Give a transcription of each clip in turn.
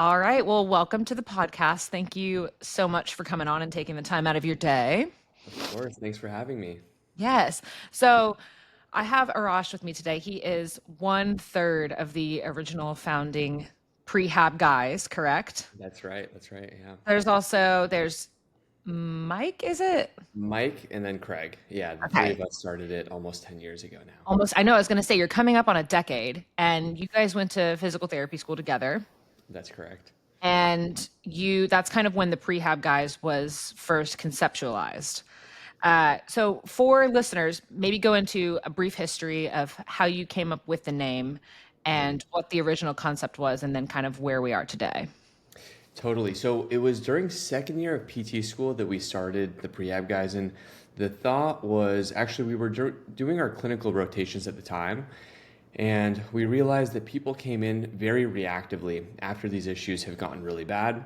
All right. Well, welcome to the podcast. Thank you so much for coming on and taking the time out of your day. Of course. Thanks for having me. Yes. So I have Arash with me today. He is one third of the original founding Prehab Guys, correct? That's right. That's right. Yeah. There's Mike, is it? Mike and then Craig. Yeah, the three of Okay. us started it almost 10 years ago now. Almost. I know I was going to say you're coming up on a decade and you guys went to physical therapy school together. That's correct. And that's kind of when the Prehab Guys was first conceptualized. So, for listeners, maybe go into a brief history of how you came up with the name Mhm. and what the original concept was, and then kind of where we are today. Totally. So it was during second year of PT school that we started the Prehab Guys. And the thought was actually we were doing our clinical rotations at the time. And we realized that people came in very reactively after these issues have gotten really bad.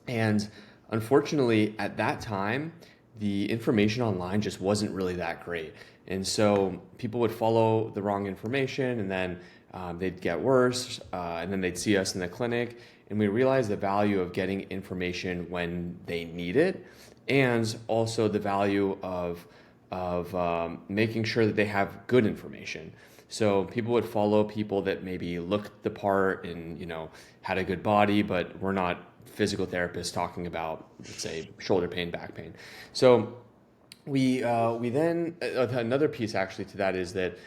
And unfortunately, at that time, the information online just wasn't really that great. And so people would follow the wrong information and then they'd get worse. And then they'd see us in the clinic. And we realized the value of getting information when they need it and also the value of making sure that they have good information. So people would follow people that maybe looked the part and had a good body, but were not physical therapists talking about, let's say, shoulder pain, back pain. So we then another piece actually to that is that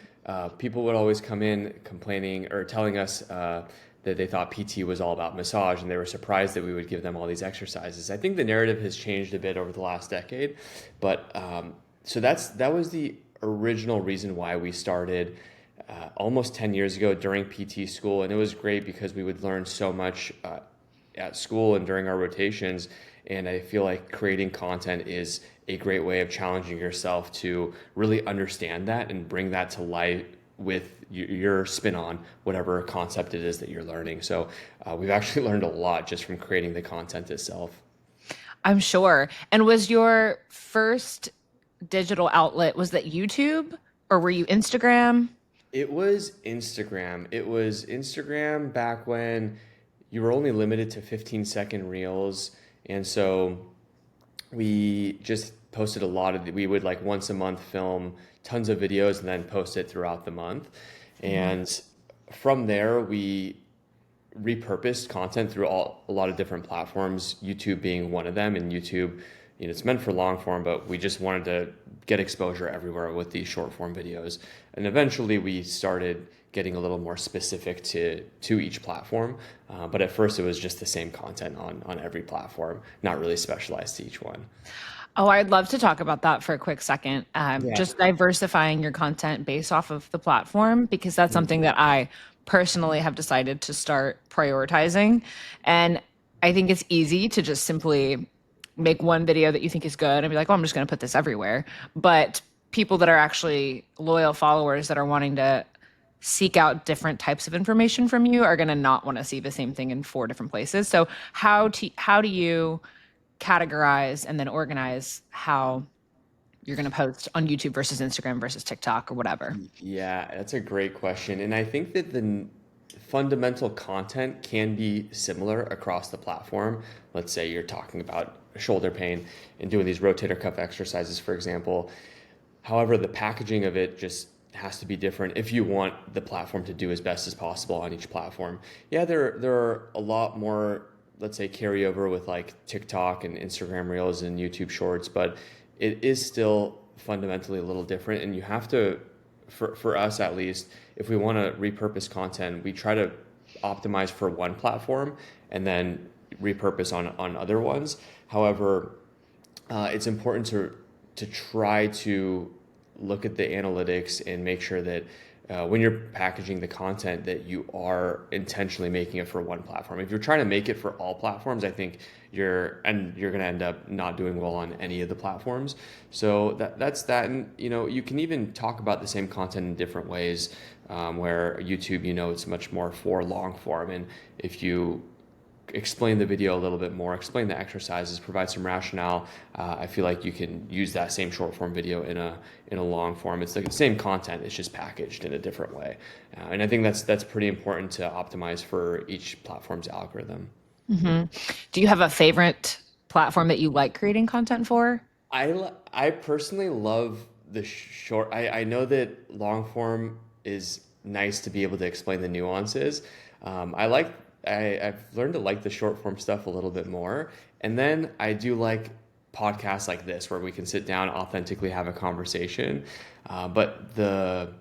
people would always come in complaining or telling us that they thought PT was all about massage, and they were surprised that we would give them all these exercises. I think the narrative has changed a bit over the last decade, but so that was the original reason why we started almost 10 years ago during PT school, and it was great because we would learn so much at school and during our rotations. And I feel like creating content is a great way of challenging yourself to really understand that and bring that to life with your spin on whatever concept it is that you're learning. So we've actually learned a lot just from creating the content itself. I'm sure. And was your first digital outlet, was that YouTube or were you Instagram? It was Instagram. It was Instagram back when you were only limited to 15-second reels. And so we just posted a lot of, we would like once a month film tons of videos and then post it throughout the month. And from there, we repurposed content through a lot of different platforms, YouTube being one of them. And YouTube, it's meant for long form, but we just wanted to get exposure everywhere with these short form videos. And eventually we started getting a little more specific to each platform. But at first it was just the same content on every platform, not really specialized to each one. Oh, I'd love to talk about that for a quick second. Yeah. Just diversifying your content based off of the platform, because that's something that I personally have decided to start prioritizing. And I think it's easy to just simply make one video that you think is good and be like, oh, I'm just going to put this everywhere. But people that are actually loyal followers that are wanting to seek out different types of information from you are going to not want to see the same thing in four different places. So how do you categorize and then organize how you're going to post on YouTube versus Instagram versus TikTok or whatever? Yeah, that's a great question. And I think that the fundamental content can be similar across the platform. Let's say you're talking about shoulder pain and doing these rotator cuff exercises, for example. However, the packaging of it just has to be different if you want the platform to do as best as possible on each platform. Yeah, there are a lot more, let's say, carryover with like TikTok and Instagram Reels and YouTube Shorts, but it is still fundamentally a little different. And you have to, for us at least, if we want to repurpose content, we try to optimize for one platform and then repurpose on other ones. However, it's important to try to look at the analytics and make sure that when you're packaging the content that you are intentionally making it for one platform. If you're trying to make it for all platforms, I think you're going to end up not doing well on any of the platforms. So that's that. And you can even talk about the same content in different ways. Where YouTube, it's much more for long form, and if you explain the video a little bit more, explain the exercises, provide some rationale, I feel like you can use that same short form video in a long form. It's like the same content, it's just packaged in a different way. And I think that's pretty important to optimize for each platform's algorithm. Hmm. Do you have a favorite platform that you like creating content for? I personally love the short. I know that long form is nice to be able to explain the nuances. I like I've learned to like the short form stuff a little bit more, and then I do like podcasts like this where we can sit down, authentically have a conversation. But the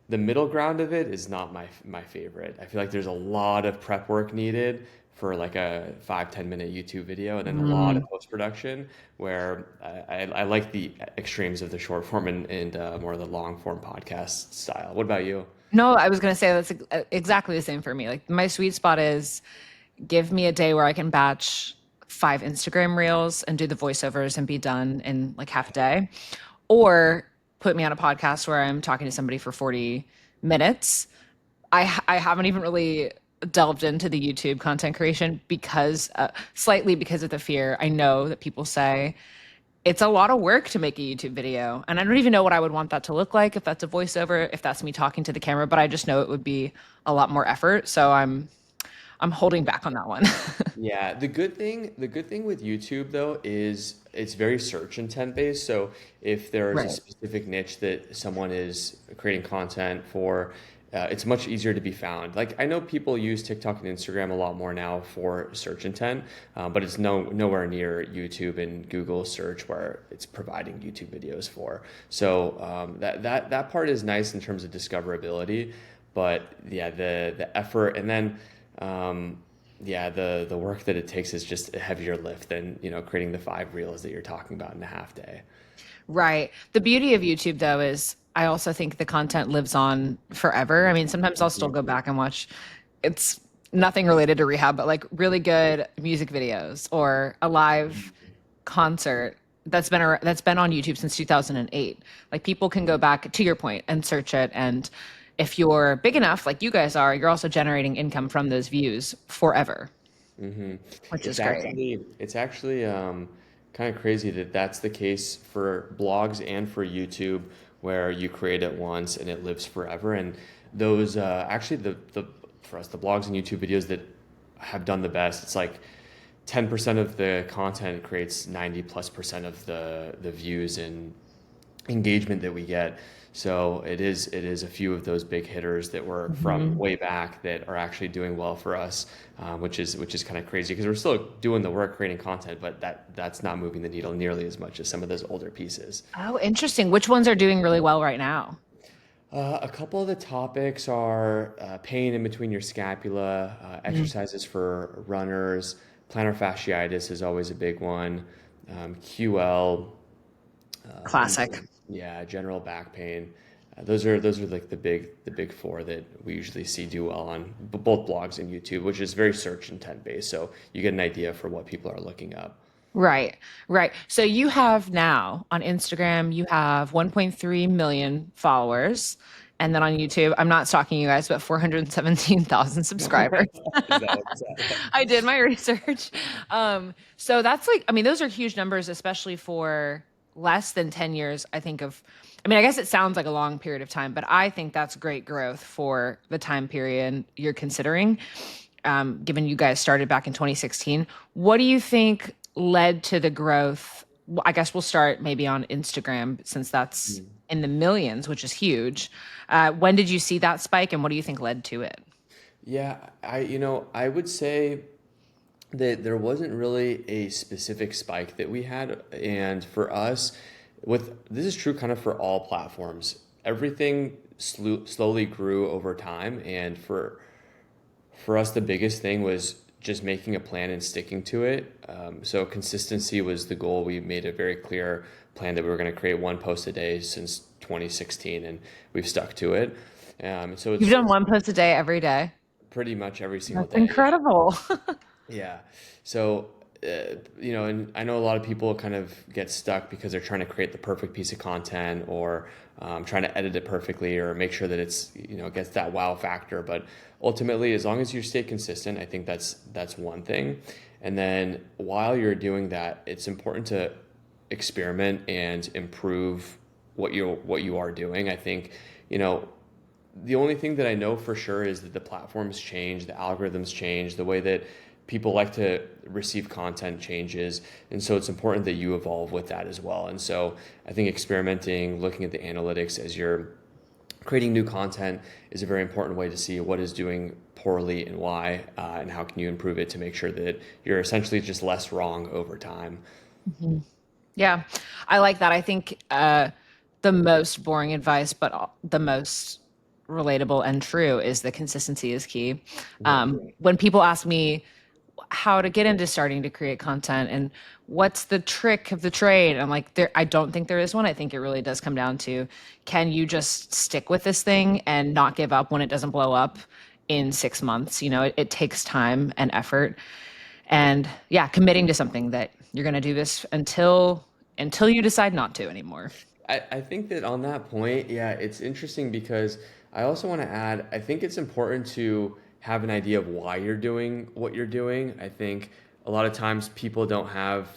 middle ground of it is not my favorite. I feel like there's a lot of prep work needed for like a 5-10 minute YouTube video, and then a lot of Mm. post production where I like the extremes of the short form and more of the long form podcast style. What about you? No, I was going to say that's exactly the same for me. Like my sweet spot is give me a day where I can batch 5 Instagram reels and do the voiceovers and be done in like half a day, or put me on a podcast where I'm talking to somebody for 40 minutes. I haven't even really delved into the YouTube content creation because slightly because of the fear. I know that people say it's a lot of work to make a YouTube video, and I don't even know what I would want that to look like, if that's a voiceover, if that's me talking to the camera, but I just know it would be a lot more effort. So I'm holding back on that one. Yeah, the good thing with YouTube though is it's very search intent based. So if there is a Right. specific niche that someone is creating content for, it's much easier to be found. Like I know people use TikTok and Instagram a lot more now for search intent, but it's nowhere near YouTube and Google search where it's providing YouTube videos for. So that part is nice in terms of discoverability, but yeah, the effort and then. Yeah, the work that it takes is just a heavier lift than, creating the 5 reels that you're talking about in a half day. Right. The beauty of YouTube, though, is I also think the content lives on forever. I mean, sometimes I'll still go back and watch. It's nothing related to rehab, but like really good music videos or a live concert that's been on YouTube since 2008. Like people can go back to your point and search it, and if you're big enough, like you guys are, you're also generating income from those views forever, Hmm. which is It's great. actually kind of crazy that that's the case for blogs and for YouTube, where you create it once and it lives forever. And those actually the for us the blogs and YouTube videos that have done the best, it's like 10% of the content creates 90+% of the views and engagement that we get. So it is a few of those big hitters that were from Mhm. way back that are actually doing well for us, which is kind of crazy because we're still doing the work creating content, but that's not moving the needle nearly as much as some of those older pieces. Oh, interesting. Which ones are doing really well right now? A couple of the topics are pain in between your scapula, Mm. exercises for runners, plantar fasciitis is always a big one, QL, and Classic. yeah, general back pain. Those are like the big four that we usually see do well on both blogs and YouTube, which is very search intent based. So you get an idea for what people are looking up. Right, right. So you have now on Instagram, you have 1.3 million followers. And then on YouTube, I'm not stalking you guys, but 417,000 subscribers. Is that what it's I at? did my research. So that's like, I mean, those are huge numbers, especially for less than 10 years, I think of, I mean, I guess it sounds like a long period of time, but I think that's great growth for the time period you're considering, given you guys started back in 2016. What do you think led to the growth? I guess we'll start maybe on Instagram since that's in the millions, which is huge. When did you see that spike and what do you think led to it? Yeah, I would say that there wasn't really a specific spike that we had, and for us, with this is true kind of for all platforms. Everything slowly grew over time, and for us, the biggest thing was just making a plan and sticking to it. So consistency was the goal. We made a very clear plan that we were going to create one post a day since 2016, and we've stuck to it. So You've done one post a day every day. pretty much every single That's day. Yeah. incredible. Yeah. So, and I know a lot of people kind of get stuck because they're trying to create the perfect piece of content or trying to edit it perfectly or make sure that it's, gets that wow factor. But ultimately, as long as you stay consistent, I think that's one thing. And then while you're doing that, it's important to experiment and improve what you are doing. I think, you know, the only thing that I know for sure is that the platforms change, the algorithms change, the way that people like to receive content changes, and so it's important that you evolve with that as well. And so I think experimenting, looking at the analytics as you're creating new content is a very important way to see what is doing poorly and why, and how can you improve it to make sure that you're essentially just less wrong over time. Mhm. Yeah, I like that. I think the most boring advice, but the most relatable and true is the consistency is key. Yeah. When people ask me how to get into starting to create content and what's the trick of the trade, I'm like, I don't think there is one. I think it really does come down to, can you just stick with this thing and not give up when it doesn't blow up in 6 months? It takes time and effort, and yeah, committing to something that you're going to do this until you decide not to anymore. I think that on that point, yeah, it's interesting because I also want to add, I think it's important to have an idea of why you're doing what you're doing. I think a lot of times people don't have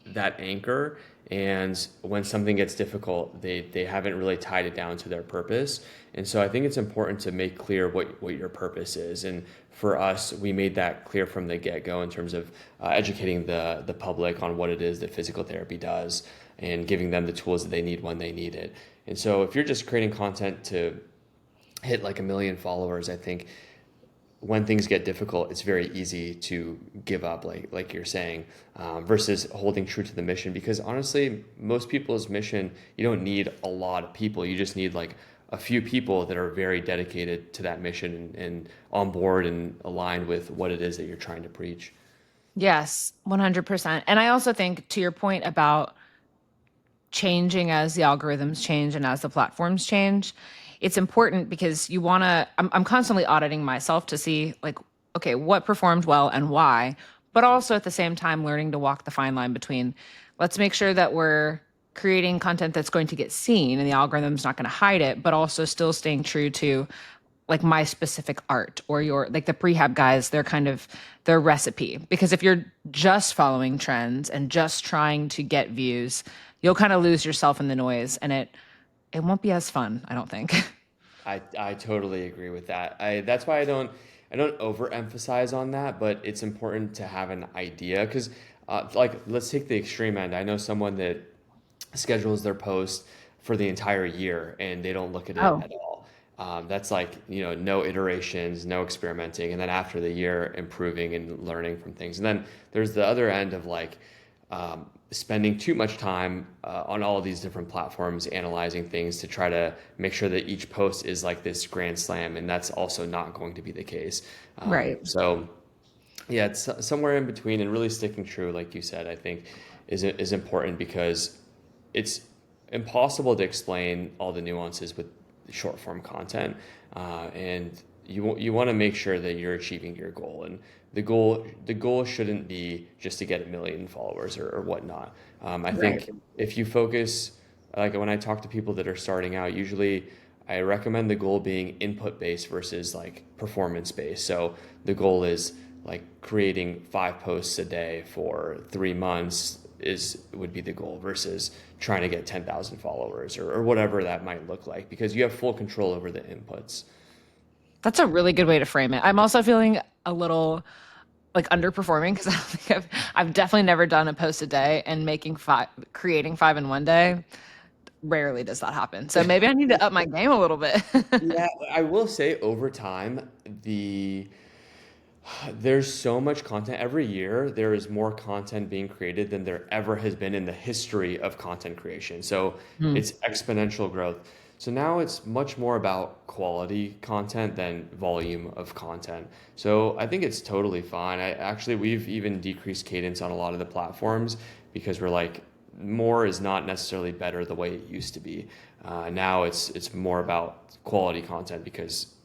that anchor, and when something gets difficult, they haven't really tied it down to their purpose. And so I think it's important to make clear what your purpose is. And for us, we made that clear from the get-go in terms of educating the public on what it is that physical therapy does and giving them the tools that they need when they need it. And so if you're just creating content to hit like 1 million followers, I think when things get difficult, it's very easy to give up, like you're saying, versus holding true to the mission. Because honestly, most people's mission, you don't need a lot of people. You just need like a few people that are very dedicated to that mission and on board and aligned with what it is that you're trying to preach. Yes, 100%. And I also think, to your point about changing as the algorithms change and as the platforms change, it's important because I'm constantly auditing myself to see, like, okay, what performed well and why, but also at the same time learning to walk the fine line between, let's make sure that we're creating content that's going to get seen and the algorithm's not going to hide it, but also still staying true to like my specific art, or your, like, the Prehab Guys, they're kind of their recipe. Because if you're just following trends and just trying to get views, you'll kind of lose yourself in the noise, and it won't be as fun, I don't think. I totally agree with that. That's why I don't overemphasize on that, but it's important to have an idea because like let's take the extreme end. I know someone that schedules their post for the entire year and they don't look at it Oh, at all. That's like, no iterations, no experimenting, and then after the year, improving and learning from things. And then there's the other end of like spending too much time on all of these different platforms, analyzing things to try to make sure that each post is like this grand slam, and that's also not going to be the case. right. So yeah, it's somewhere in between, and really sticking true, like you said, I think is important because it's impossible to explain all the nuances with short form content, and you want to make sure that you're achieving your goal. And the goal shouldn't be just to get 1 million followers or whatnot. I Right. think if you focus, like when I talk to people that are starting out, usually I recommend the goal being input based versus like performance based. So the goal is like creating 5 posts a day for 3 months would be the goal versus trying to get 10,000 followers or whatever that might look like because you have full control over the inputs. That's a really good way to frame it. I'm also feeling a little like underperforming because I don't think I've definitely never done a post a day, and creating five in one day, rarely does that happen. So maybe I need to up my game a little bit. Yeah, I will say over time, there's so much content. Every year, there is more content being created than there ever has been in the history of content creation. So Hmm. it's exponential growth. So now it's much more about quality content than volume of content. So I think it's totally fine. We've even decreased cadence on a lot of the platforms because we're like, more is not necessarily better the way it used to be. Now it's more about quality content because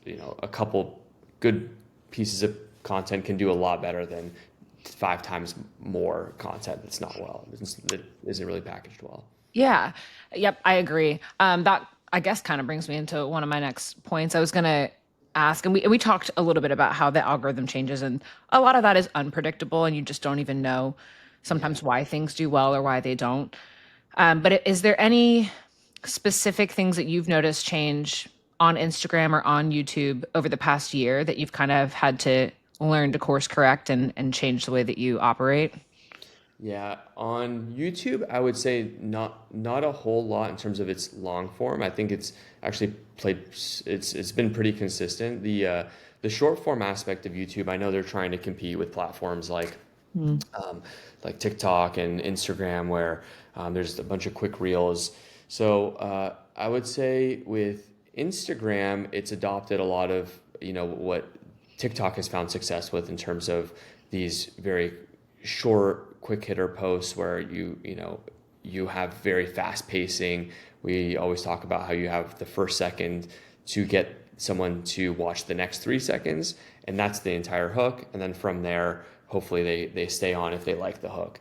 a couple good pieces of content can do a lot better than 5 times more content that's not well, that isn't really packaged well. Yeah. Yep, I agree. That, I guess, kind of brings me into one of my next points. I was gonna ask, and we talked a little bit about how the algorithm changes, and a lot of that is unpredictable, and you just don't even know Yeah. sometimes why things do well or why they don't. But is there any specific things that you've noticed change on Instagram or on YouTube over the past year that you've kind of had to learn to course correct and change the way that you operate? Yeah, on YouTube, I would say not a whole lot in terms of its long form. I think it's actually played it's been pretty consistent. The short form aspect of YouTube, I know they're trying to compete with platforms Mm. um, like TikTok and Instagram, where there's a bunch of quick reels. So I would say with Instagram, it's adopted a lot of what TikTok has found success with in terms of these very short, quick hitter posts where you have very fast pacing. We always talk about how you have the first second to get someone to watch the next 3 seconds, and that's the entire hook. And then from there, hopefully they stay on if they like the hook.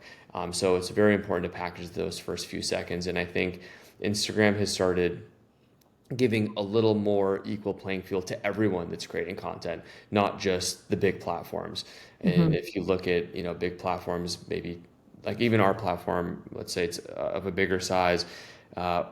So it's very important to package those first few seconds. And I think Instagram has started giving a little more equal playing field to everyone that's creating content, not just the big platforms. And Hmm. if you look at, big platforms, maybe like even our platform, let's say it's of a bigger size,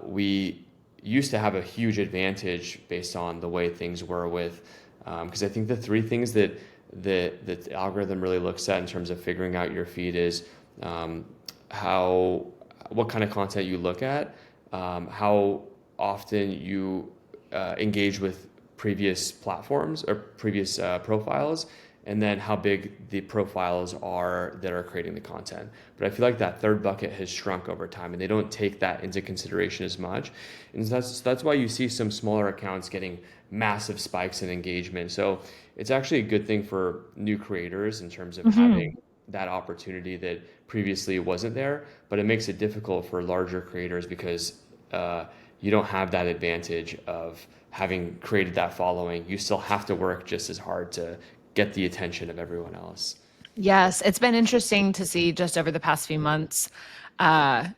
we used to have a huge advantage based on the way things were with, because I think the three things that the algorithm really looks at in terms of figuring out your feed is um, how what kind of content you look at, how often you engage with previous platforms or previous profiles, and then how big the profiles are that are creating the content. But I feel like that third bucket has shrunk over time, and they don't take that into consideration as much. And that's why you see some smaller accounts getting massive spikes in engagement. So it's actually a good thing for new creators in terms of Hmm. having that opportunity that previously wasn't there, but it makes it difficult for larger creators because uh, you don't have that advantage of having created that following. You still have to work just as hard to get the attention of everyone else. Yes, it's been interesting to see just over the past few months, uh,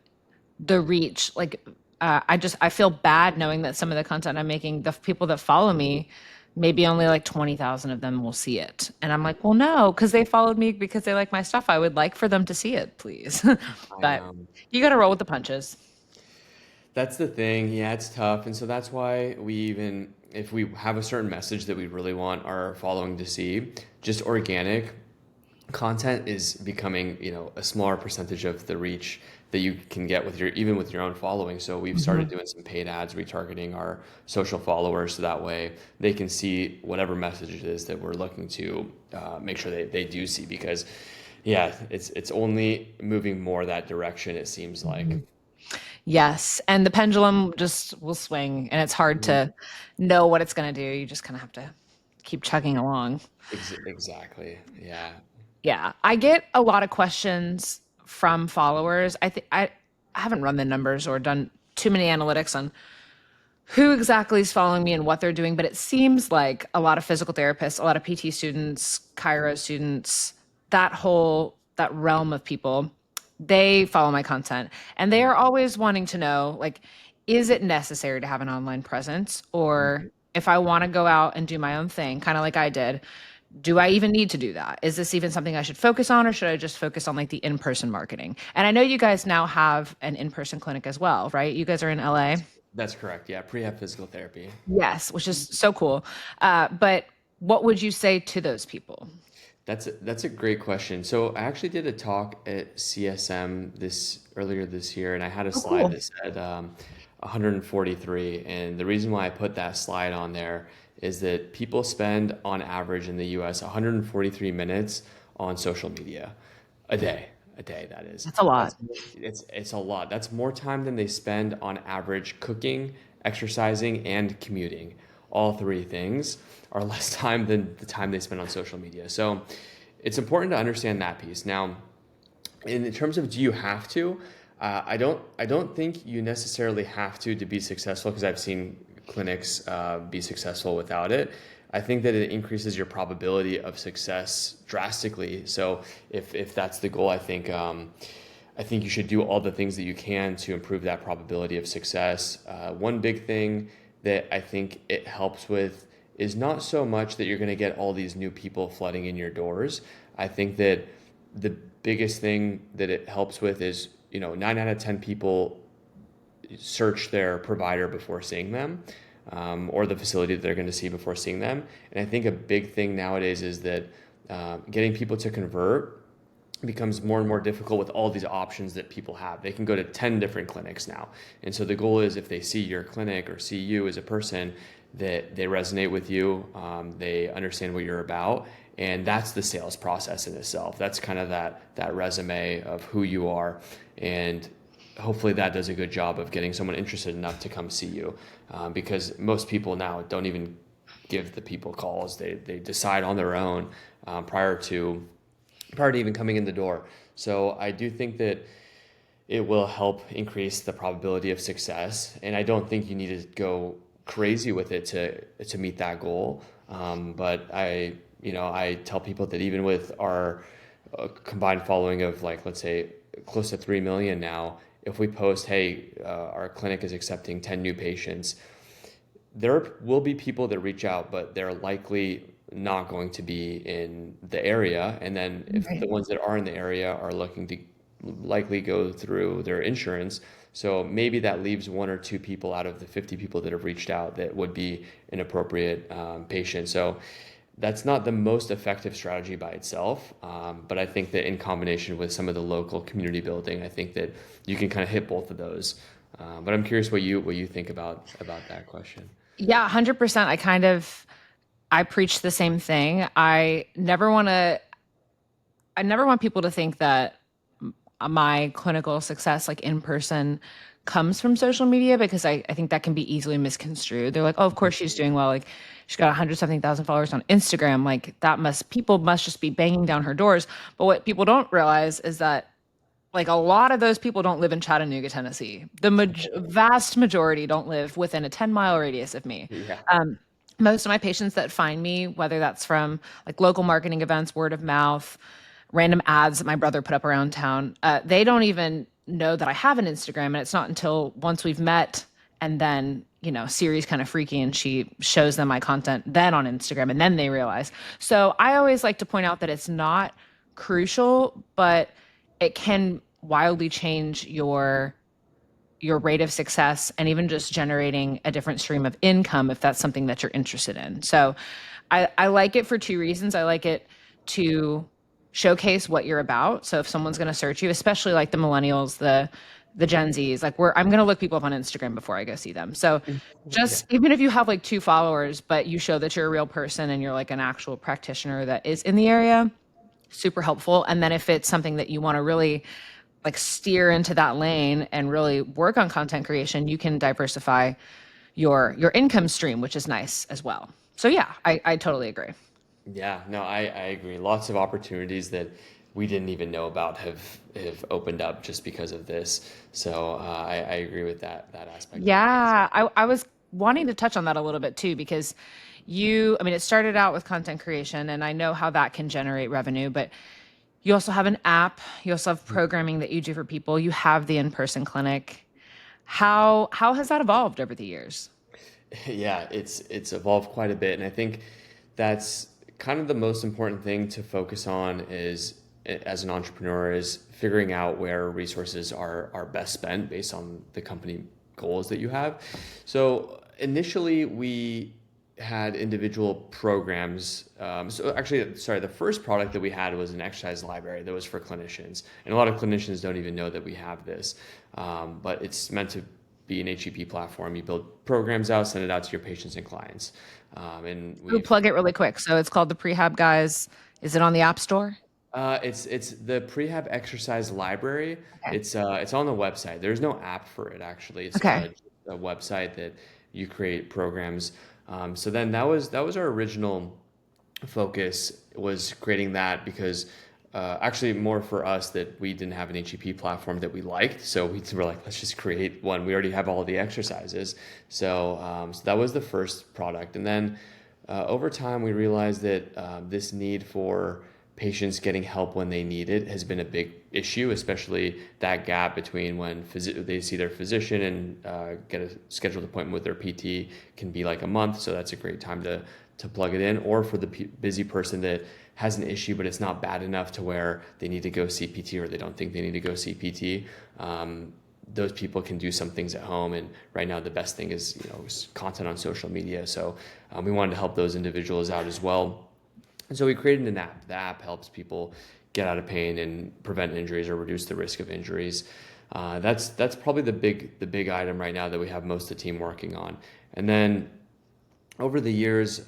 the reach. Like, I feel bad knowing that some of the content I'm making, the people that follow me, maybe only like 20,000 of them will see it. And I'm like, well, no, because they followed me because they like my stuff. I would like for them to see it, please. I But know. you got to roll with the punches. That's the thing. Yeah, it's tough. And so that's why we even, if we have a certain message that we really want our following to see, just organic content is becoming, a smaller percentage of the reach that you can get with even with your own following. So we've started Mhm. doing some paid ads, retargeting our social followers so that way they can see whatever message it is that we're looking to make sure they do see because yeah, it's only moving more that direction, it seems like. Yes, and the pendulum just will swing, and it's hard Mhm. to know what it's going to do. You just kind of have to keep chugging along. Exactly. Yeah. Yeah, I get a lot of questions from followers. I haven't run the numbers or done too many analytics on who exactly is following me and what they're doing, but it seems like a lot of physical therapists, a lot of PT students, chiro students, that realm of people, they follow my content and they are always wanting to know, like, is it necessary to have an online presence, or Mhm. if I want to go out and do my own thing, kind of like I did, do I even need to do that? Is this even something I should focus on, or should I just focus on like the in-person marketing? And I know you guys now have an in-person clinic as well, right? You guys are in LA. That's correct. Yeah, prehab physical therapy. Yes, which is so cool. But what would you say to those people? That's a great question. So I actually did a talk at CSM this earlier this year, and I had a Oh, slide cool. that said 143. And the reason why I put that slide on there is that people spend on average in the U.S. 143 minutes on social media a day. A day, that is. That's a lot. That's it's a lot. That's more time than they spend on average cooking, exercising, and commuting. All three things are less time than the time they spend on social media. So it's important to understand that piece. Now, in terms of do you have to, I don't think you necessarily have to be successful because I've seen clinics be successful without it. I think that it increases your probability of success drastically. So if that's the goal, I think you should do all the things that you can to improve that probability of success. One big thing that I think it helps with is not so much that you're going to get all these new people flooding in your doors. I think that the biggest thing that it helps with is, 9 out of 10 people search their provider before seeing them, or the facility that they're going to see before seeing them. And I think a big thing nowadays is that getting people to convert becomes more and more difficult with all these options that people have. They can go to 10 different clinics now. And so the goal is if they see your clinic or see you as a person, that they resonate with you, they understand what you're about. And that's the sales process in itself. That's kind of that resume of who you are. And hopefully that does a good job of getting someone interested enough to come see you. Because most people now don't even give the people calls. They decide on their own prior to even coming in the door. So I do think that it will help increase the probability of success. And I don't think you need to go crazy with it to meet that goal. But I tell people that even with our combined following of like, let's say close to 3 million now, if we post, hey, our clinic is accepting 10 new patients, there will be people that reach out, but they're likely not going to be in the area. And then if the Right. ones that are in the area are looking to likely go through their insurance, so maybe that leaves one or two people out of the 50 people that have reached out that would be an appropriate patient. So that's not the most effective strategy by itself, but I think that in combination with some of the local community building, I think that you can kind of hit both of those. But I'm curious what you think about that question. Yeah, 100%. I preach the same thing. I never want people to think that my clinical success, like in person, comes from social media because I think that can be easily misconstrued. They're like, oh, of course she's doing well. Like she's got 100 something thousand followers on Instagram. Like people must just be banging down her doors. But what people don't realize is that like a lot of those people don't live in Chattanooga, Tennessee. The vast majority don't live within a 10-mile radius of me. Yeah. Most of my patients that find me, whether that's from like local marketing events, word of mouth, random ads that my brother put up around town, they don't even know that I have an Instagram. And it's not until once we've met and then, Siri's kind of freaky and she shows them my content then on Instagram and then they realize. So I always like to point out that it's not crucial, but it can wildly change your rate of success and even just generating a different stream of income if that's something that you're interested in. So I like it for two reasons. I like it to showcase what you're about. So if someone's going to search you, especially like the millennials, the Gen Zs, like I'm going to look people up on Instagram before I go see them. So Yeah. just even if you have like 2 followers, but you show that you're a real person and you're like an actual practitioner that is in the area, super helpful. And then if it's something that you want to really like steer into that lane and really work on content creation, you can diversify your income stream, which is nice as well. So yeah, I totally agree. Yeah, no, I agree. Lots of opportunities that we didn't even know about have opened up just because of this. So I agree with that aspect of things. Yeah, I was wanting to touch on that a little bit too, because I mean, it started out with content creation and I know how that can generate revenue, but you also have an app, you also have programming that you do for people, you have the in-person clinic. How has that evolved over the years? Yeah, it's evolved quite a bit, and I think that's kind of the most important thing to focus on is as an entrepreneur is figuring out where resources are best spent based on the company goals that you have. So initially we had individual programs. So actually, sorry, the first product that we had was an exercise library that was for clinicians, and a lot of clinicians don't even know that we have this, but it's meant to be an HEP platform. You build programs out, send it out to your patients and clients. And We'll we've plug it really quick. So it's called the Prehab Guys. Is it on the App Store? it's the Prehab exercise library. Okay. It's on the website. There's no app for it actually. It's Okay. just a website that you create programs. So then that was our original focus was creating that because actually more for us that we didn't have an HEP platform that we liked. So we were like, let's just create one. We already have all the exercises. So that was the first product. And then over time, we realized that this need for patients getting help when they need it has been a big issue, especially that gap between when they see their physician and get a scheduled appointment with their PT can be like a month. So that's a great time to plug it in, or for the busy person that has an issue, but it's not bad enough to where they need to go see PT or they don't think they need to go see PT. Those people can do some things at home. And right now, the best thing is content on social media. So we wanted to help those individuals out as well. And so we created an app. The app helps people get out of pain and prevent injuries or reduce the risk of injuries. That's probably the big item right now that we have most of the team working on. And then over the years,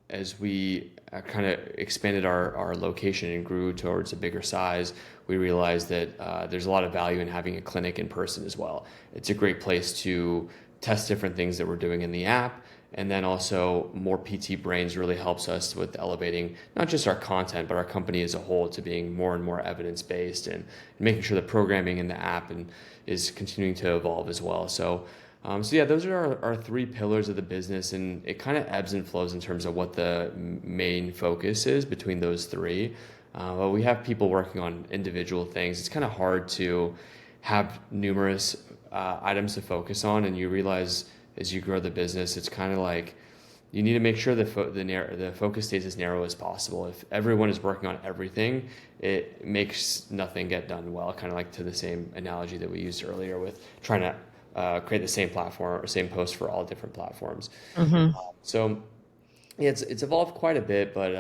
as we kind of expanded our location and grew towards a bigger size, we realized that there's a lot of value in having a clinic in person as well. It's a great place to test different things that we're doing in the app. And then also more PT Brains really helps us with elevating not just our content, but our company as a whole to being more and more evidence based and making sure the programming in the app is continuing to evolve as well. So yeah, those are our three pillars of the business, and it kind of ebbs and flows in terms of what the main focus is between those three. But we have people working on individual things. It's kind of hard to have numerous items to focus on, and you realize as you grow the business, it's kind of like you need to make sure the focus stays as narrow as possible. If everyone is working on everything, it makes nothing get done well. Kind of like to the same analogy that we used earlier with trying to create the same platform or same post for all different platforms. Hmm. So yeah, it's evolved quite a bit, but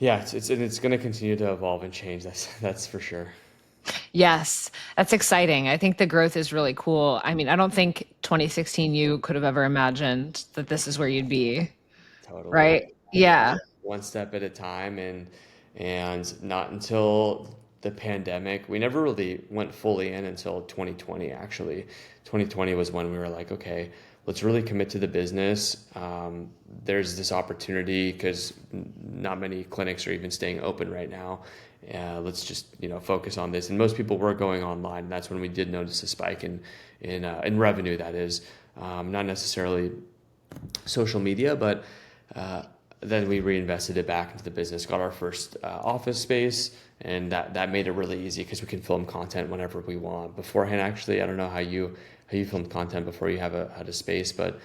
yeah, it's going to continue to evolve and change. That's for sure. Yes, that's exciting. I think the growth is really cool. I mean, I don't think 2016 you could have ever imagined that this is where you'd be, Totally. right? Yeah. One step at a time, and not until the pandemic, we never really went fully in until 2020 actually. 2020 was when we were like, okay, let's really commit to the business. There's this opportunity because not many clinics are even staying open right now. Let's just focus on this. And most people were going online. That's when we did notice a spike in revenue. That is not necessarily social media, but uh, then we reinvested it back into the business, got our first office space, and that made it really easy because we can film content whenever we want. Beforehand, actually, I don't know how you filmed content before you had a space, but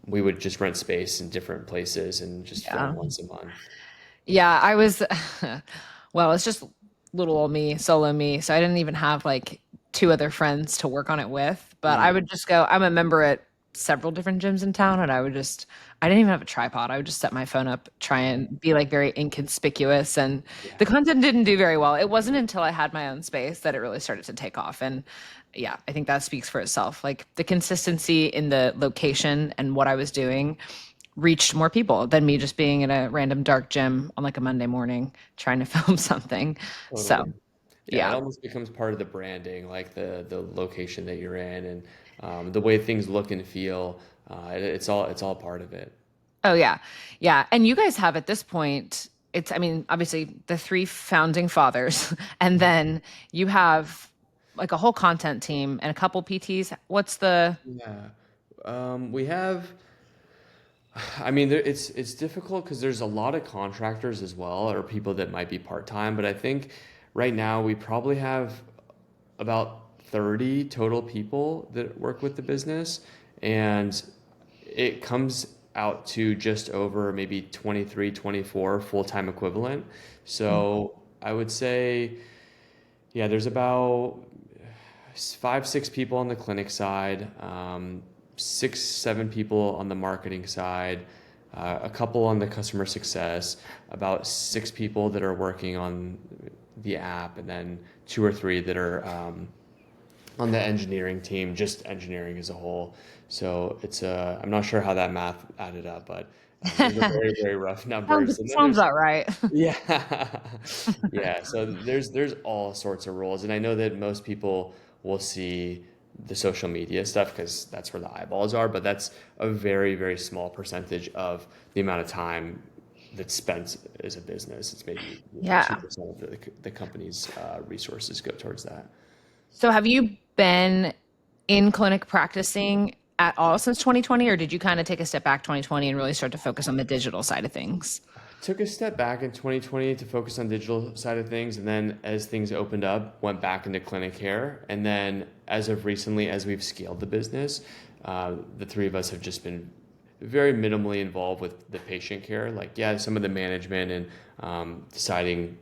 we would just rent space in different places and just film Yeah. once a month. Yeah, I was, well, it's just little old me, solo me. So I didn't even have like two other friends to work on it with. But I Mm, would just go, I'm a member at several different gyms in town, and I didn't even have a tripod. I would just set my phone up, try and be like very inconspicuous. And the yeah, content didn't do very well. It wasn't until I had my own space that it really started to take off. And yeah, I think that speaks for itself. Like the consistency in the location and what I was doing reached more people than me just being in a random dark gym on like a Monday morning trying to film something. So, totally. Yeah, it yeah. almost becomes part of the branding, like the location that you're in and the way things look and feel. It's all part of it. Oh, yeah. Yeah. And you guys have at this point, I mean, obviously the three founding fathers, and then you have like a whole content team and a couple PTs. What's the, Yeah. We have, I mean, it's difficult because there's a lot of contractors as well, or people that might be part-time, but I think right now we probably have about 30 total people that work with the business, and it comes out to just over maybe 23, 24 full-time equivalent. So I would say, yeah, there's about 5, 6 people on the clinic side, 6, 7 people on the marketing side, a couple on the customer success, about 6 people that are working on the app, and then 2 or 3 that are on the engineering team, just engineering as a whole. So I'm not sure how that math added up, but those are very, very rough numbers. And then sounds there's about right. yeah. Yeah. So there's all sorts of roles. And I know that most people will see the social media stuff because that's where the eyeballs are, but that's a very, very small percentage of the amount of time that's spent as a business. It's maybe Yeah. 2% of the company's resources go towards that. So have you been in clinic practicing at all since 2020, or did you kind of take a step back 2020 and really start to focus on the digital side of things? Took a step back in 2020 to focus on digital side of things, and then as things opened up, went back into clinic care. And then as of recently, as we've scaled the business, the three of us have just been very minimally involved with the patient care. Like, yeah, some of the management and deciding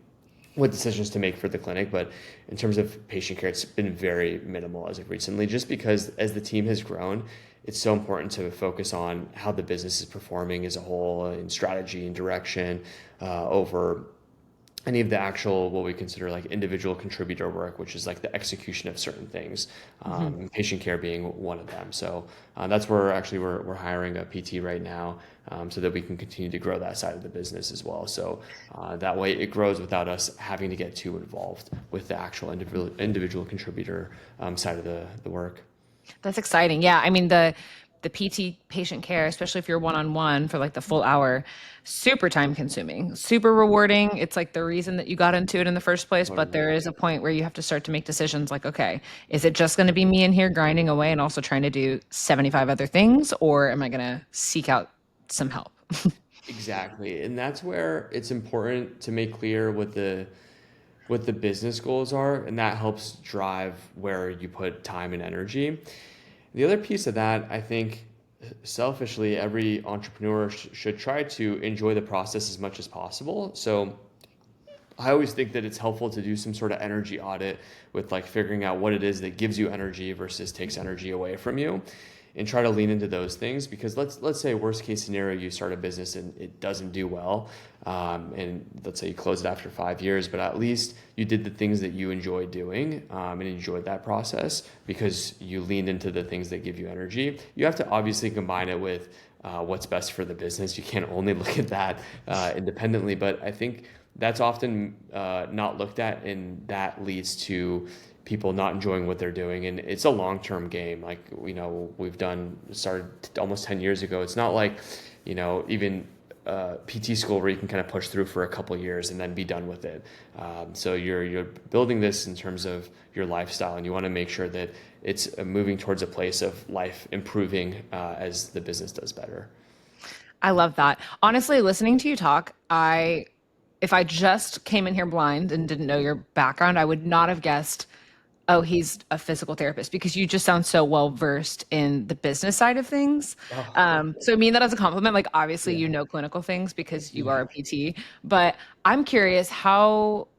what decisions to make for the clinic, but in terms of patient care, it's been very minimal as of recently, just because as the team has grown, it's so important to focus on how the business is performing as a whole in strategy and direction over any of the actual what we consider like individual contributor work, which is like the execution of certain things, Mhm. and patient care being one of them. So that's where actually we're hiring a PT right now, so that we can continue to grow that side of the business as well. So that way it grows without us having to get too involved with the actual individual contributor side of the work. That's exciting. Yeah, I mean the PT patient care, especially if you're one on one for like the full hour, super time consuming, super rewarding. It's like the reason that you got into it in the first place. But Totally. there is a point where you have to start to make decisions like, okay, is it just going to be me in here grinding away and also trying to do 75 other things, or am I going to seek out some help? Exactly. And that's where it's important to make clear what the business goals are, and that helps drive where you put time and energy. The other piece of that, I think, selfishly, every entrepreneur should try to enjoy the process as much as possible. So I always think that it's helpful to do some sort of energy audit with like figuring out what it is that gives you energy versus takes energy away from you, and try to lean into those things. Because let's say worst case scenario, you start a business and it doesn't do well, and let's say you close it after 5 years, but at least you did the things that you enjoy doing, and enjoyed that process because you leaned into the things that give you energy. You have to obviously combine it with what's best for the business. You can't only look at that independently, but I think that's often not looked at, and that leads to people not enjoying what they're doing. And it's a long-term game. Like, we've started almost 10 years ago. It's not like, even PT school where you can kind of push through for a couple years and then be done with it. So you're building this in terms of your lifestyle, and you want to make sure that it's moving towards a place of life improving as the business does better. I love that. Honestly, listening to you talk, if I just came in here blind and didn't know your background, I would not have guessed, oh, he's a physical therapist because you just sound so well versed in the business side of things. Oh, So I mean that as a compliment. Like obviously yeah. you know clinical things because you are Yeah. a PT, but I'm curious, how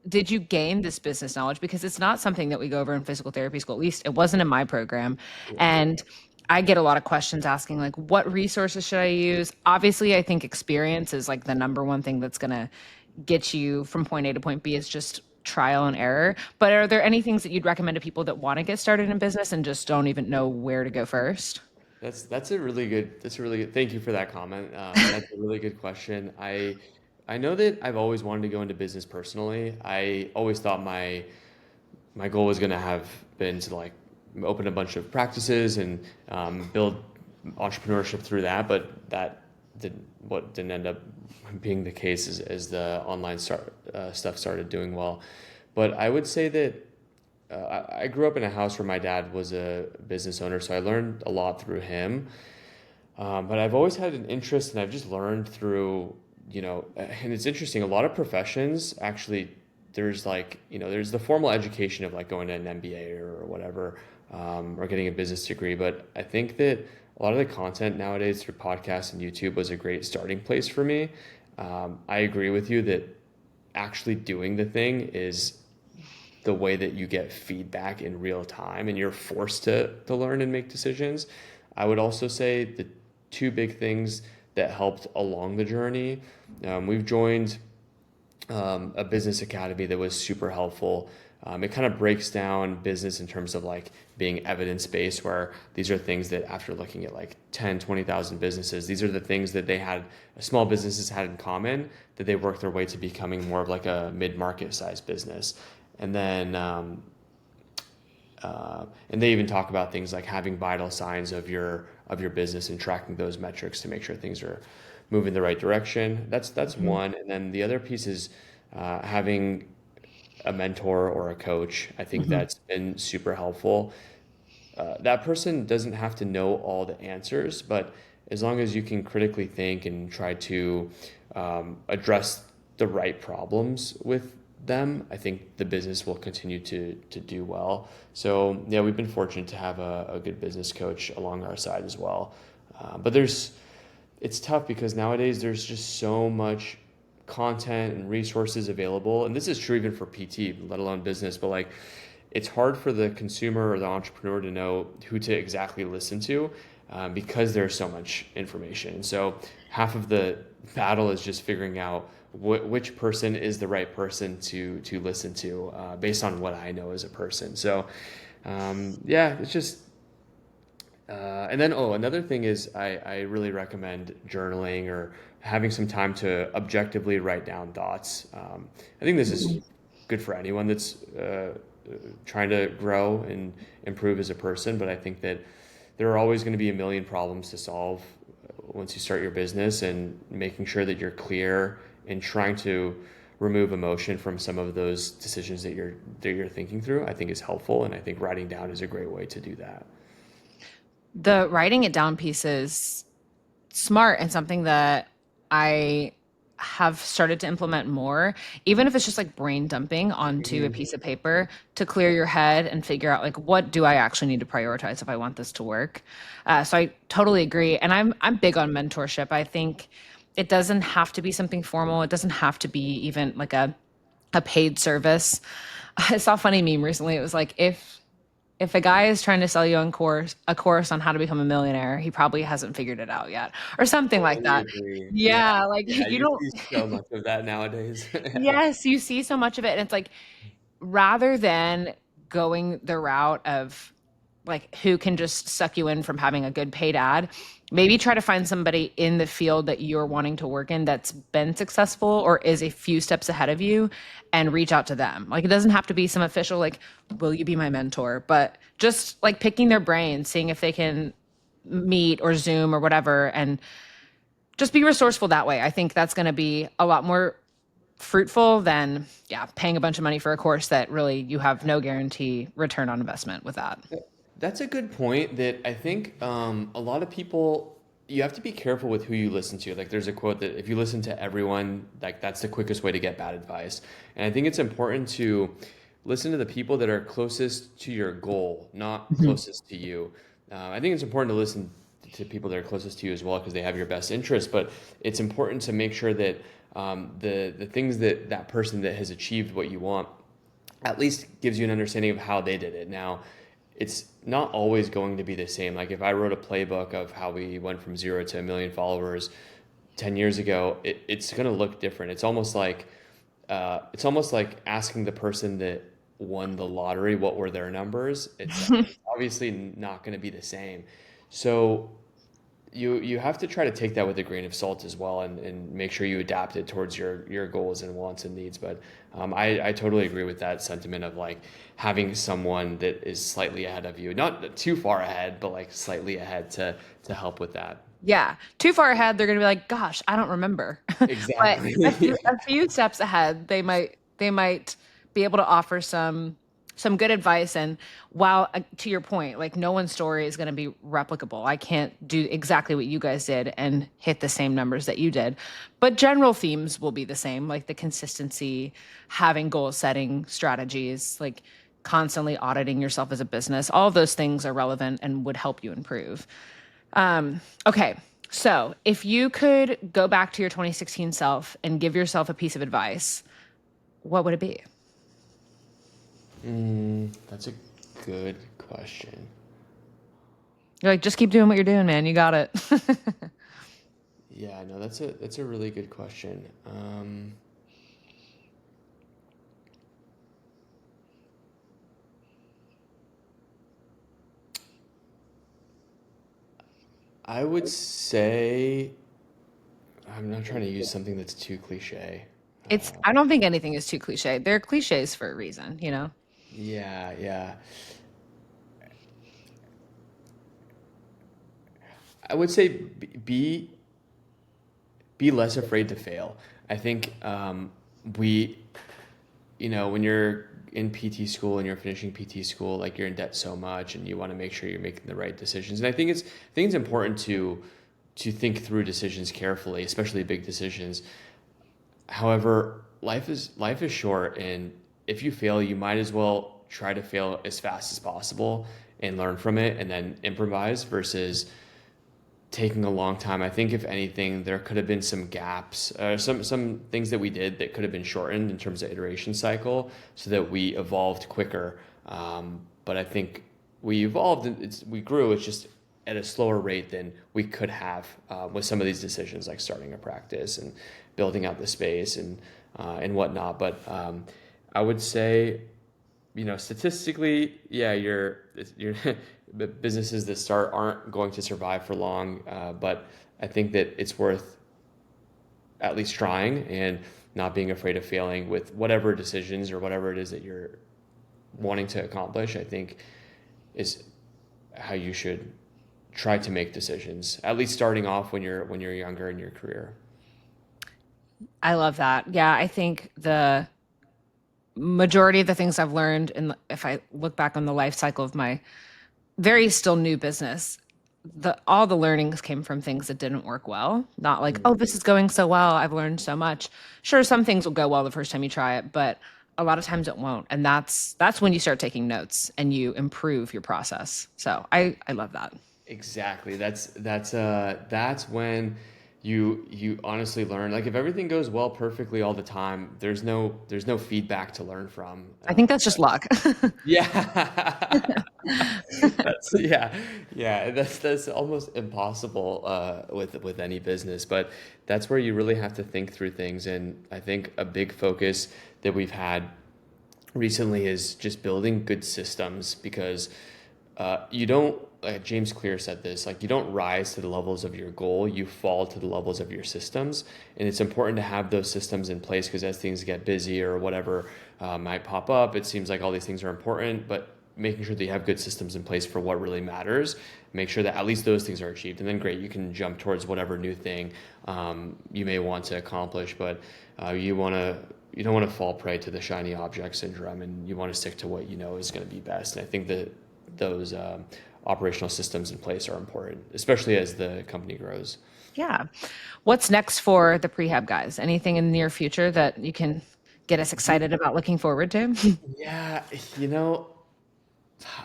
did you gain this business knowledge? Because it's not something that we go over in physical therapy school. At least it wasn't in my program. Yeah. And I get a lot of questions asking like, what resources should I use? Obviously, I think experience is like the number one thing that's going to get you from point A to point B, is just trial and error. But are there any things that you'd recommend to people that want to get started in business and just don't even know where to go first? That's a really good. Thank you for that comment. That's a really good question. I know that I've always wanted to go into business personally. I always thought my goal was going to have been to like open a bunch of practices and build entrepreneurship through that, but that didn't end up being the case as the stuff started doing well. But I would say that I grew up in a house where my dad was a business owner, so I learned a lot through him. But I've always had an interest, and I've just learned through, and it's interesting. A lot of professions actually, there's like, there's the formal education of like going to an MBA or whatever, or getting a business degree. But I think that a lot of the content nowadays through podcasts and YouTube was a great starting place for me. I agree with you that actually doing the thing is the way that you get feedback in real time and you're forced to learn and make decisions. I would also say the two big things that helped along the journey. We've joined a business academy that was super helpful. It kind of breaks down business in terms of like being evidence based, where these are things that after looking at like 10, 20,000 businesses, these are the things that small businesses had in common, that they worked their way to becoming more of like a mid market size business. And then, and they even talk about things like having vital signs of your business and tracking those metrics to make sure things are moving the right direction. That's Mhm. one. And then the other piece is having a mentor or a coach. I think Mhm. that's been super helpful. That person doesn't have to know all the answers, but as long as you can critically think and try to address the right problems with them, I think the business will continue to do well. So yeah, we've been fortunate to have a good business coach along our side as well. But it's tough because nowadays there's just so much content and resources available, and this is true even for PT, let alone business. But like it's hard for the consumer or the entrepreneur to know who to exactly listen to because there's so much information. And so half of the battle is just figuring out which person is the right person to listen to based on what I know as a person. So yeah, it's just and then, oh, another thing is I really recommend journaling or having some time to objectively write down thoughts. I think this is good for anyone that's trying to grow and improve as a person, but I think that there are always going to be a million problems to solve once you start your business, and making sure that you're clear and trying to remove emotion from some of those decisions that you're thinking through, I think is helpful, and I think writing down is a great way to do that. The writing it down piece is smart and something that I have started to implement more, even if it's just like brain dumping onto a Mhm. piece of paper to clear your head and figure out like what do I actually need to prioritize if I want this to work. So I totally agree, and I'm big on mentorship. I think it doesn't have to be something formal. It doesn't have to be even like a paid service. I saw a funny meme recently. It was like if a guy is trying to sell you on a course on how to become a millionaire, he probably hasn't figured it out yet, or something like Totally that. agree. Yeah. Yeah, like Yeah, you you don't. see so much of that nowadays. Yeah. Yes, you see so much of it, and it's like rather than going the route of like who can just suck you in from having a good paid ad, maybe try to find somebody in the field that you're wanting to work in that's been successful or is a few steps ahead of you, and reach out to them. Like it doesn't have to be some official like will you be my mentor, but just like picking their brain, seeing if they can meet or Zoom or whatever, and just be resourceful that way. I think that's going to be a lot more fruitful than yeah paying a bunch of money for a course that really you have no guarantee return on investment with that. That's a good point that I think a lot of people, you have to be careful with who you listen to. Like there's a quote that if you listen to everyone, like that's the quickest way to get bad advice. And I think it's important to listen to the people that are closest to your goal, not Mhm. closest to you. I think it's important to listen to people that are closest to you as well because they have your best interest. But it's important to make sure that the things that that person that has achieved what you want at least gives you an understanding of how they did it. Now, it's not always going to be the same. Like if I wrote a playbook of how we went from 0 to 1 million followers 10 years ago, it's going to look different. It's almost like asking the person that won the lottery what were their numbers. It's obviously not going to be the same. So you have to try to take that with a grain of salt as well, and make sure you adapt it towards your goals and wants and needs. But I totally agree with that sentiment of like having someone that is slightly ahead of you, not too far ahead, but like slightly ahead to help with that. Yeah, too far ahead they're going to be like gosh I don't remember, but Exactly. a few steps ahead they might be able to offer some good advice. And while to your point, like no one's story is going to be replicable. I can't do exactly what you guys did and hit the same numbers that you did, but general themes will be the same, like the consistency, having goal setting strategies, like constantly auditing yourself as a business. All of those things are relevant and would help you improve. Okay, so if you could go back to your 2016 self and give yourself a piece of advice, what would it be? That's a good question. You're like, just keep doing what you're doing, man. You got it. Yeah, no, that's a really good question. I would say I'm not trying to use something that's too cliche. I don't think anything is too cliche. They're cliches for a reason, you know? Yeah, yeah. I would say be less afraid to fail. I think we, when you're in PT school and you're finishing PT school, like you're in debt so much, and you want to make sure you're making the right decisions. And I think it's important to think through decisions carefully, especially big decisions. However, life is short, and if you fail, you might as well try to fail as fast as possible and learn from it, and then improvise versus taking a long time. I think if anything, there could have been some gaps, some things that we did that could have been shortened in terms of iteration cycle, so that we evolved quicker. But I think we evolved and we grew. It's just at a slower rate than we could have with some of these decisions, like starting a practice and building out the space and whatnot. But I would say, statistically, yeah, you're businesses that start aren't going to survive for long. But I think that it's worth at least trying and not being afraid of failing with whatever decisions or whatever it is that you're wanting to accomplish. I think is how you should try to make decisions, at least starting off when you're younger in your career. I love that. Yeah, I think the majority of the things I've learned, and if I look back on the life cycle of my very still new business, the all the learnings came from things that didn't work well. Not like, oh, this is going so well, I've learned so much. Sure, some things will go well the first time you try it, but a lot of times it won't. And that's when you start taking notes and you improve your process. So I love that. Exactly. That's when you honestly learn. Like if everything goes well perfectly all the time, there's no feedback to learn from. I think that's just luck. Yeah. Yeah. That's almost impossible with any business, but that's where you really have to think through things. And I think a big focus that we've had recently is just building good systems because you don't, like James Clear said this, like you don't rise to the levels of your goal, you fall to the levels of your systems. And it's important to have those systems in place because as things get busy or whatever might pop up, it seems like all these things are important, but making sure that you have good systems in place for what really matters, make sure that at least those things are achieved. And then great, you can jump towards whatever new thing you may want to accomplish, but you don't want to fall prey to the shiny object syndrome, and you want to stick to what you know is going to be best. And I think that those operational systems in place are important, especially as the company grows. Yeah. What's next for the Prehab guys? Anything in the near future that you can get us excited about looking forward to? Yeah, you know,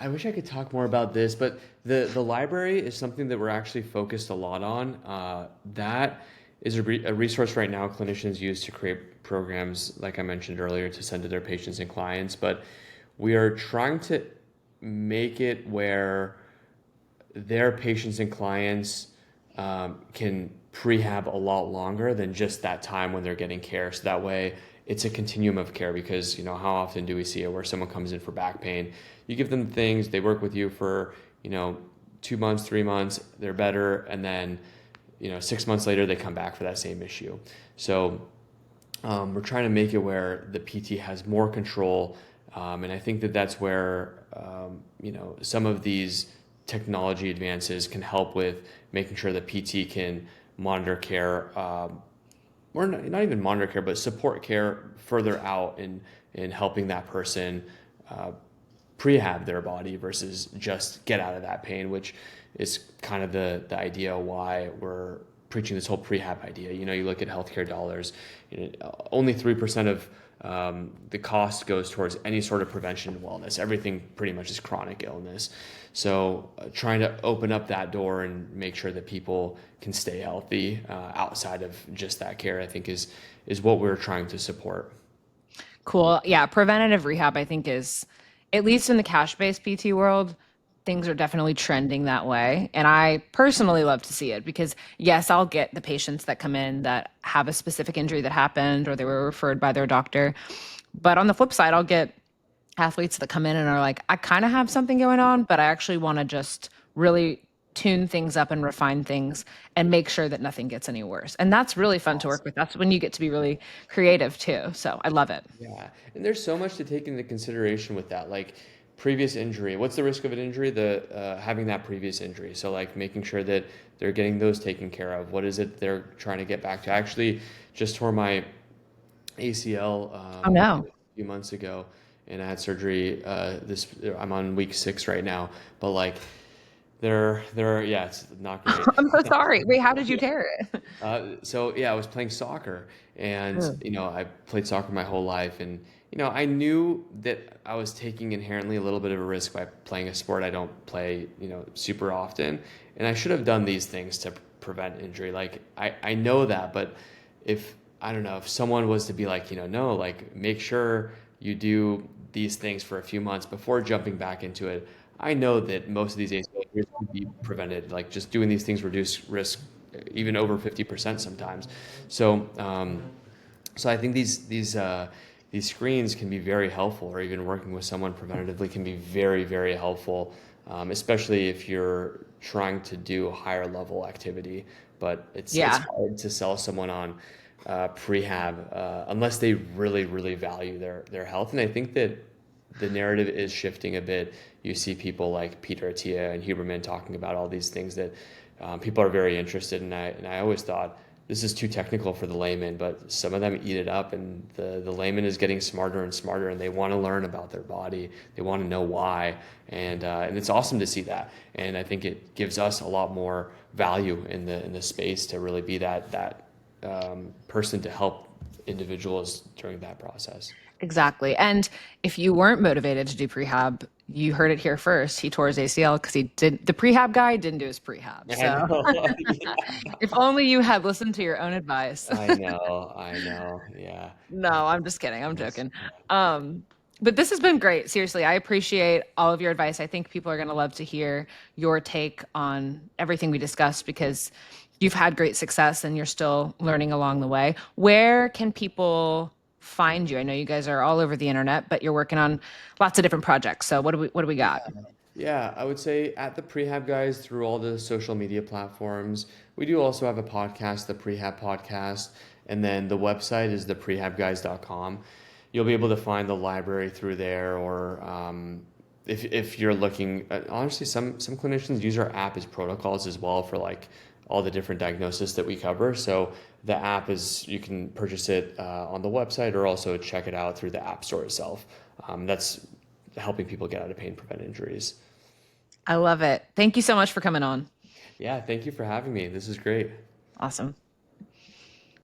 I wish I could talk more about this, but the library is something that we're actually focused a lot on. That is a resource right now clinicians use to create programs, like I mentioned earlier, to send to their patients and clients. But we are trying to make it where their patients and clients can prehab a lot longer than just that time when they're getting care. So that way it's a continuum of care because, how often do we see it where someone comes in for back pain? You give them things, they work with you for, 2 months, 3 months, they're better. And then, 6 months later, they come back for that same issue. So we're trying to make it where the PT has more control. And I think that that's where, some of these technology advances can help with making sure that PT can monitor care, or not even monitor care, but support care further out in helping that person uh, prehab their body versus just get out of that pain, which is kind of the idea why we're preaching this whole prehab idea. You look at healthcare dollars, only 3% of the cost goes towards any sort of prevention and wellness. Everything pretty much is chronic illness. So trying to open up that door and make sure that people can stay healthy outside of just that care, I think is what we're trying to support. Cool. Yeah, preventative rehab I think is, at least in the cash-based PT world, things are definitely trending that way. And I personally love to see it because yes, I'll get the patients that come in that have a specific injury that happened or they were referred by their doctor. But on the flip side, I'll get athletes that come in and are like, I kind of have something going on, but I actually want to just really tune things up and refine things and make sure that nothing gets any worse. And that's really fun to work with. That's when you get to be really creative too. So I love it. Yeah, and there's so much to take into consideration with that, like previous injury. What's the risk of an injury? The having that previous injury. So like making sure that they're getting those taken care of. What is it they're trying to get back to? I actually just tore my ACL Oh no. a few months ago, and I had surgery. I'm on week 6 right now, but like yeah, it's not great. I'm so sorry. Wait, how did you tear it? So yeah, I was playing soccer, and Mm. I played soccer my whole life, and I knew that I was taking inherently a little bit of a risk by playing a sport I don't play, super often, and I should have done these things to prevent injury. Like I know that, but if I don't know if someone was to be like, no, like make sure you do these things for a few months before jumping back into it. I know that most of these ACL injuries can be prevented. Like just doing these things reduce risk even over 50% sometimes. So, so I think these screens can be very helpful, or even working with someone preventatively can be very, very helpful, especially if you're trying to do higher level activity. But it's Yeah. hard to sell someone on prehab unless they really, really value their health. And I think that the narrative is shifting a bit. You see people like Peter Attia and Huberman talking about all these things that people are very interested in. And I always thought this is too technical for the layman, but some of them eat it up, and the layman is getting smarter and smarter, and they want to learn about their body. They want to know why, and it's awesome to see that. And I think it gives us a lot more value in the space to really be that person to help individuals during that process. Exactly. And if you weren't motivated to do prehab, you heard it here first. He tore his ACL because he did the prehab guy didn't do his prehab. I So know. if only you had listened to your own advice. I know. I know. Yeah. No, I'm just kidding. I'm Yes. joking. Um, but this has been great. Seriously, I appreciate all of your advice. I think people are going to love to hear your take on everything we discussed because you've had great success and you're still learning along the way. Where can people find you? I know you guys are all over the internet, but you're working on lots of different projects. So what do we got? Yeah, I would say at the Prehab Guys through all the social media platforms. We do also have a podcast, the Prehab Podcast, and then the website is theprehabguys.com. You'll be able to find the library through there, or if you're looking, honestly, some clinicians use our app as protocols as well for like all the different diagnoses that we cover. So the app is you can purchase it on the website or also check it out through the app store itself. That's helping people get out of pain, prevent injuries. I love it. Thank you so much for coming on. Yeah, thank you for having me. This is great. Awesome.